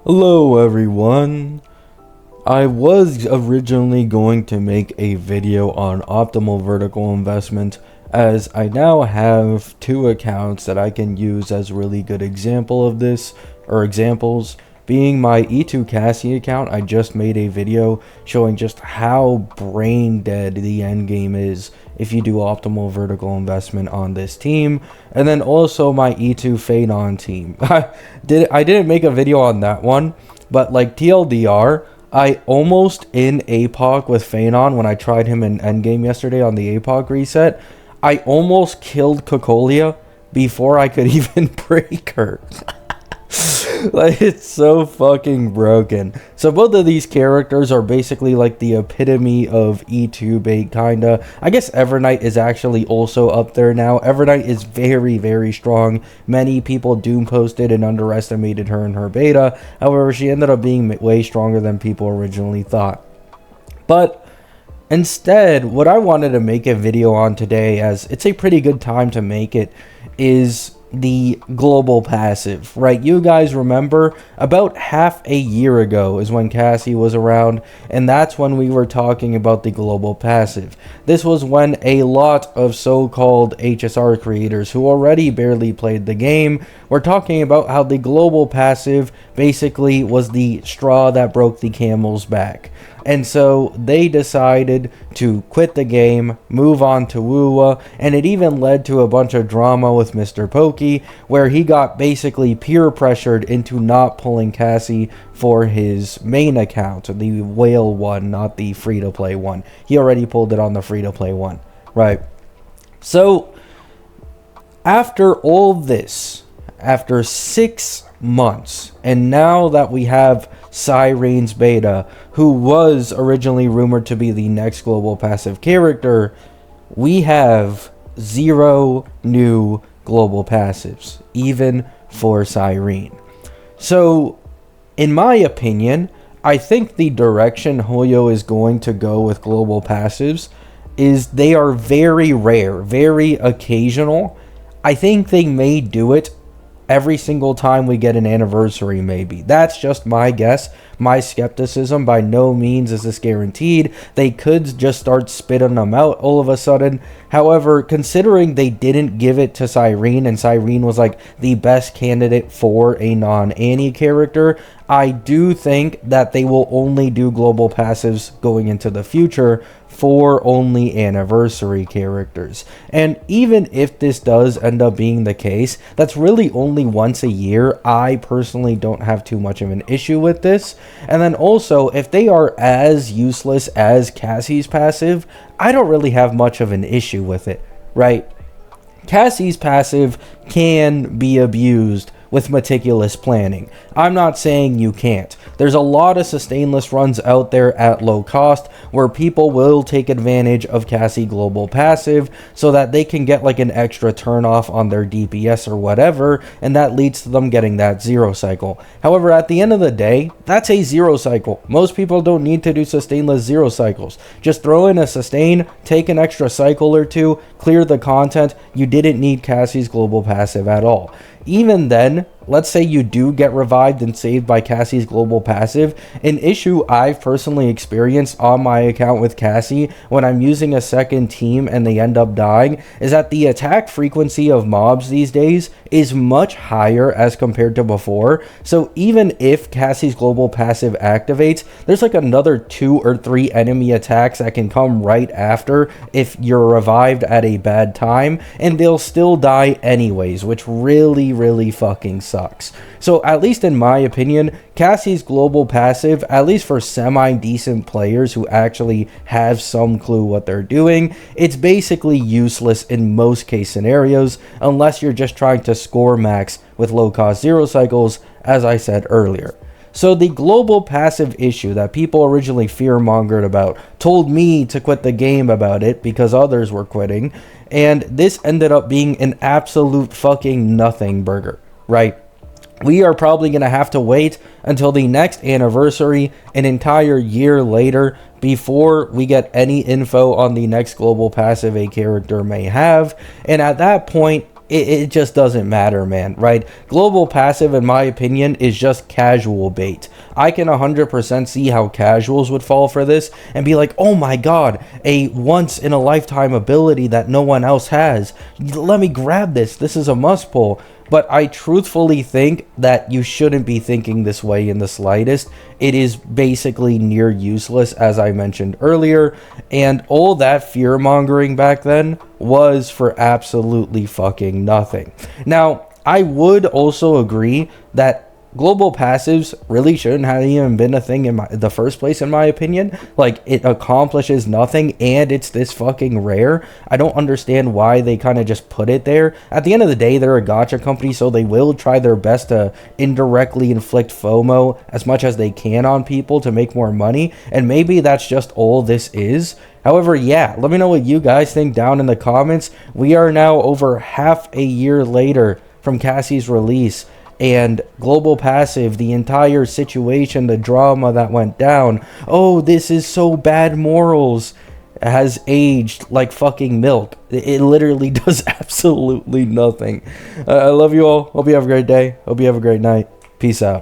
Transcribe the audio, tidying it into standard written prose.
Hello everyone. I was originally going to make a video on optimal vertical investment, as I now have two accounts that I can use as really good example of this, or examples. Being my E2 Cassie account, I just made a video showing just how brain dead the end game is if you do optimal vertical investment on this team. And then also my E2 Phaedon team. I didn't make a video on that one, but like TLDR, I almost in APOC with Phaedon when I tried him in endgame yesterday on the APOC reset. I almost killed Cocolia before I could even break her. Like, it's so fucking broken. So both of these characters are basically like the epitome of E2 bait, kinda. I guess Evernight is actually also up there now. Evernight is very, very strong. Many people doom posted and underestimated her in her beta. However, she ended up being way stronger than people originally thought. But instead, what I wanted to make a video on today, as it's a pretty good time to make it, is the global passive, right? You guys remember about half a year ago is when Cassie was around, and that's when we were talking about the global passive. This was when a lot of so-called HSR creators who already barely played the game were talking about how the global passive basically was the straw that broke the camel's back. And so they decided to quit the game, move on to Wuwa, and it even led to a bunch of drama with Mr. Pokey, where he got basically peer pressured into not pulling Cassie for his main account, the whale one, not the free-to-play one. He already pulled it on the free-to-play one, right? So after all this, after 6 months, and now that we have Sirene's beta, who was originally rumored to be the next global passive character, we have 0 new global passives, even for Sirene. So, in my opinion, I think the direction Hoyo is going to go with global passives is they are very rare, very occasional. I think they may do it every single time we get an anniversary, maybe. That's just my guess, my skepticism. By no means is this guaranteed. They could just start spitting them out all of a sudden. However, considering they didn't give it to Sirene, and Sirene was like the best candidate for a non-Annie character, I do think that they will only do global passives going into the future for only anniversary characters. And even if this does end up being the case, that's really only once a year. I personally don't have too much of an issue with this. And then also, if they are as useless as Cassie's passive, I don't really have much of an issue with it, right? Cassie's passive can be abused with meticulous planning. I'm not saying you can't. There's a lot of sustainless runs out there at low cost where people will take advantage of Cassie global passive so that they can get like an extra turn off on their DPS or whatever, and that leads to them getting that 0 cycle. However, at the end of the day, that's a 0 cycle. Most people don't need to do sustainless 0 cycles. Just throw in a sustain, take an extra cycle or two, clear the content. You didn't need Cassie's global passive at all. Even then, let's say you do get revived and saved by Cassie's global passive. An issue I've personally experienced on my account with Cassie when I'm using a second team and they end up dying is that the attack frequency of mobs these days is much higher as compared to before. So even if Cassie's global passive activates, there's like another 2 or 3 enemy attacks that can come right after if you're revived at a bad time, and they'll still die anyways, which really fucking sucks. So at least in my opinion, Cassie's global passive, at least for semi-decent players who actually have some clue what they're doing, it's basically useless in most case scenarios unless you're just trying to score max with low cost 0 cycles, as I said earlier. So the global passive issue that people originally fear-mongered about told me to quit the game about it because others were quitting, and this ended up being an absolute fucking nothing burger, right? We are probably going to have to wait until the next anniversary, an entire year later, before we get any info on the next global passive a character may have, and at that point, it just doesn't matter, man, right? Global passive, in my opinion, is just casual bait. I can 100% see how casuals would fall for this and be like, oh my god, a once in a lifetime ability that no one else has. Let me grab this. This is a must pull. But I truthfully think that you shouldn't be thinking this way in the slightest. It is basically near useless, as I mentioned earlier, and all that fear mongering back then was for absolutely fucking nothing. Now, I would also agree that global passives really shouldn't have even been a thing in the first place, in my opinion. Like, it accomplishes nothing and it's this fucking rare. I don't understand why they kind of just put it there. At the end of the day, they're a gacha company, so they will try their best to indirectly inflict FOMO as much as they can on people to make more money, and maybe that's just all this is. However, yeah, let me know what you guys think down in the comments. We are now over half a year later from Cassie's release, and global passive, the entire situation, the drama that went down, oh, this is so bad morals, has aged like fucking milk. It literally does absolutely nothing. I love you all. Hope you have a great day. Hope you have a great night. Peace out.